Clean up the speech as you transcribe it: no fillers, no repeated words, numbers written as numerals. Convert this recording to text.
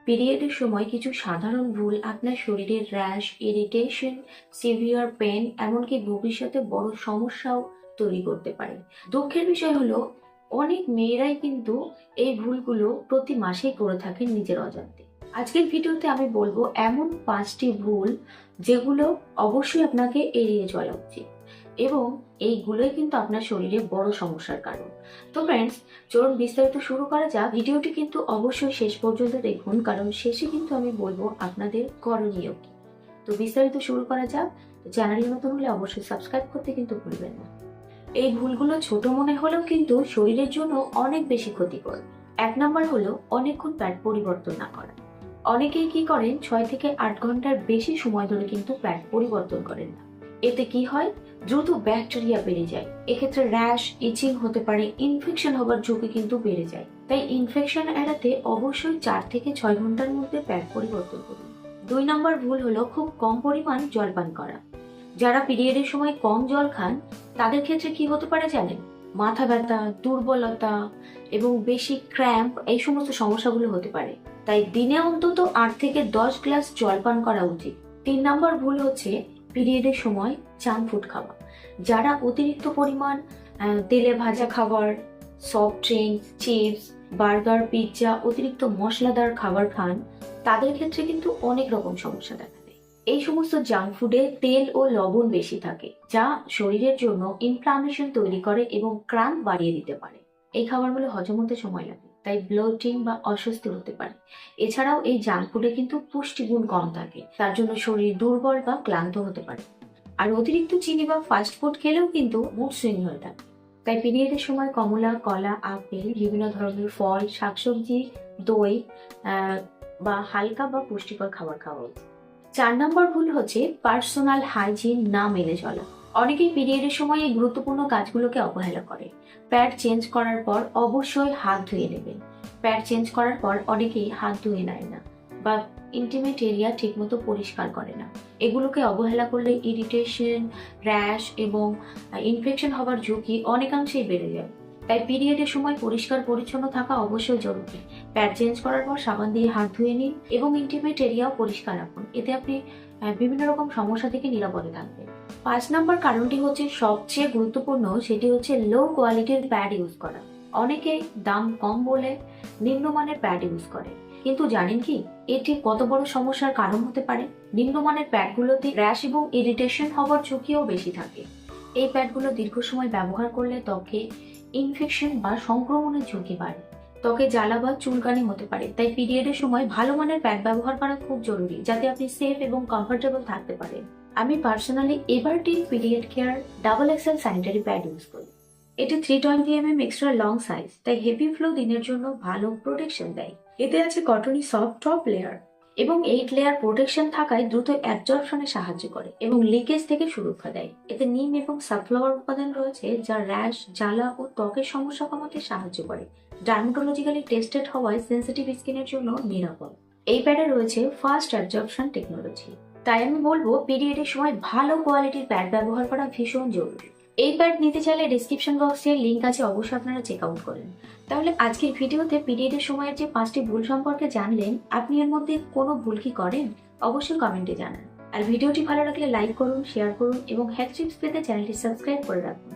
পিরিয়ডের সময় কিছু সাধারণ ভুল আপনার শরীরের র্যাশ, ইরিটেশন, সিভিয়ার পেন, এমনকি ভবিষ্যতে বড় সমস্যাও তৈরি করতে পারে। দুঃখের বিষয় হলো অনেক মেয়েরাই কিন্তু এই ভুলগুলো প্রতি মাসেই করে থাকেন নিজের অজান্তে। আজকের ভিডিওতে আমি বলবো এমন 5টি ভুল যেগুলো অবশ্যই আপনাকে এড়িয়ে চলা উচিত, এবং এইগুলোই কিন্তু আপনার শরীরে বড় সমস্যার কারণ। তো ফ্রেন্ডস, চলুন বিস্তারিত শুরু করা যাক। ভিডিওটি কিন্তু অবশ্যই শেষ পর্যন্ত দেখুন, কারণ শেষে কিন্তু আমি বলবো আপনাদের করণীয় কি। তো বিস্তারিত শুরু করা যাক। চ্যানেলে নতুন হলে অবশ্যই সাবস্ক্রাইব করতে কিন্তু ভুলবেন না। এই ভুলগুলো ছোট মনে হলেও কিন্তু শরীরের জন্য অনেক বেশি ক্ষতিকর। 1 নম্বর হলো অনেকক্ষণ প্যাড পরিবর্তন না করা। অনেকেই কি করেন, 6 থেকে 8 ঘন্টার বেশি সময় ধরে কিন্তু প্যাড পরিবর্তন করেন না। এতে কি হয়, দ্রুত ব্যাকটেরিয়া বেড়ে যায়। এক্ষেত্রে র্যাশ, ইচিং হতে পারে, ইনফেকশন হবার ঝুঁকি কিন্তু বেড়ে যায়। তাই ইনফেকশন এড়াতে অবশ্যই 4 থেকে 6 ঘন্টার মধ্যে প্যাড পরিবর্তন করুন। 2 নম্বর ভুল হলো খুব কম পরিমাণ জল পান করা। যারা পিরিয়ডের সময় কম জল খান তাদের ক্ষেত্রে কি হতে পারে জানেন? মাথা ব্যথা, দুর্বলতা এবং বেশি ক্র্যাম্প, এই সমস্ত সমস্যাগুলো হতে পারে। তাই দিনে অন্তত 8 থেকে 10 গ্লাস জল পান করা উচিত। 3 নম্বর ভুল হচ্ছে পিরিয়ডের সময় জাঙ্ক ফুড খাওয়া। যারা অতিরিক্ত পরিমাণ তেলে ভাজা খাবার, soft drinks, chips, burger, pizza, অতিরিক্ত মশলাদার খাবার খান, তাদের ক্ষেত্রে কিন্তু অনেক রকম সমস্যা দেখা দেয়। এই সমস্ত জাঙ্ক ফুডে তেল ও লবণ বেশি থাকে, যা শরীরের জন্য ইনফ্লামেশন তৈরি করে এবং ক্রাম্প বাড়িয়ে দিতে পারে। এই খাবারগুলো হজম হতে সময় লাগে, তাই ব্লোটিং বা অস্বস্তি হতে পারে। এছাড়াও এই জাঙ্ক ফুডে কিন্তু পুষ্টিগুণ কম থাকে, তার জন্য শরীর দুর্বল বা ক্লান্ত হতে পারে। আর অতিরিক্ত চিনি বা ফাস্ট ফুড খেলেও কিন্তু মুড সুইং হয়ে থাকে। তাই পিরিয়ডের সময় কমলা, কলা, আপেল, বিভিন্ন ধরনের ফল, শাকসবজি, দই বা হালকা বা পুষ্টিকর খাবার খাওয়া উচিত। 4 নম্বর ভুল হচ্ছে পার্সোনাল হাইজিন না মেনে চলা। অনেকেই পিরিয়ডের সময় এই গুরুত্বপূর্ণ কাজগুলোকে অবহেলা করে। প্যাড চেঞ্জ করার পর অবশ্যই হাত ধুয়ে নেবেন। প্যাড চেঞ্জ করার পর অনেকেই হাত ধুয়ে নেয় না বা ইন্টিমেট এরিয়া ঠিকমতো পরিষ্কার করে না। এগুলোকে অবহেলা করলে ইরিটেশন, র্যাশ এবং ইনফেকশন হবার ঝুঁকি অনেকাংশেই বেড়ে যায়। তাই পিরিয়ডের সময় পরিষ্কার পরিচ্ছন্ন থাকা অবশ্যই জরুরি। প্যাড চেঞ্জ করার পর সাবান দিয়ে হাত ধুয়ে নিন এবং ইন্টিমেট এরিয়াও পরিষ্কার রাখুন। এতে আপনি বিভিন্ন রকম সমস্যা থেকে নিরাপদে থাকবেন। 5 নম্বর কারণটি হচ্ছে সবচেয়ে গুরুত্বপূর্ণ, সেটি হচ্ছে লো কোয়ালিটির প্যাড ইউজ করা। অনেকেই দাম কম বলে নিম্নমানের প্যাড ইউজ করে, কিন্তু জানেন কি এটি কত বড় সমস্যার কারণ হতে পারে? নিম্নমানের প্যাডগুলোতে র্যাশ এবং ইরিটেশন হওয়ার ঝুঁকিও বেশি থাকে। এই প্যাডগুলো দীর্ঘ সময় ব্যবহার করলে ত্বকে ইনফেকশন বা সংক্রমণের ঝুঁকি বাড়ে। ত্বকে জ্বালা বা চুলকানি হতে পারে। তাই পিরিয়ডের সময় ভালো মানের প্যাড ব্যবহার করা খুব জরুরি, যাতে আপনি সেফ এবং কমফোর্টেবল থাকতে পারেন। আমি personally Everteen period care double XL sanitary pad use করি। এটি 320 mm এক্সট্রা লং সাইজ, তাই হেভি ফ্লো দিনের জন্য ভালো প্রোটেকশন দেয়। এতে আছে কটনি সফট টপ লেয়ার এবং 8 লেয়ার প্রোটেকশন থাকায় দ্রুত অ্যাবজর্পশনে সাহায্য করে এবং লিকেজ থেকে সুরক্ষা দেয়। এতে নিম এবং সানফ্লাওয়ার উপাদান রয়েছে, যা র্যাশ, জ্বালা ও ত্বকের সমস্যা কমাতে সাহায্য করে। ডার্মাটোলজিক্যালি টেস্টেড হওয়ায় সেনসিটিভ স্কিনের জন্য নিরাপদ। এই প্যাডে রয়েছে ফাস্ট অ্যাবজর্পশন টেকনোলজি। তাই আমি বলবো পিরিয়ডের সময় ভালো কোয়ালিটির প্যাড ব্যবহার করা ভীষণ জরুরি। এই প্যাড নিতে চাইলে ডিসক্রিপশন বক্সে লিংক আছে, অবশ্যই আপনারা চেক আউট করেন। তাহলে আজকের ভিডিওতে পিরিয়ডের সময়ের যে 5টি ভুল সম্পর্কে জানলেন, আপনি এর মধ্যে কোনো ভুল কি করেন? অবশ্যই কমেন্টে জানান। আর ভিডিওটি ভালো লাগলে লাইক করুন, শেয়ার করুন এবং হেলথ টিপস পেতে চ্যানেলটি সাবস্ক্রাইব করে রাখুন।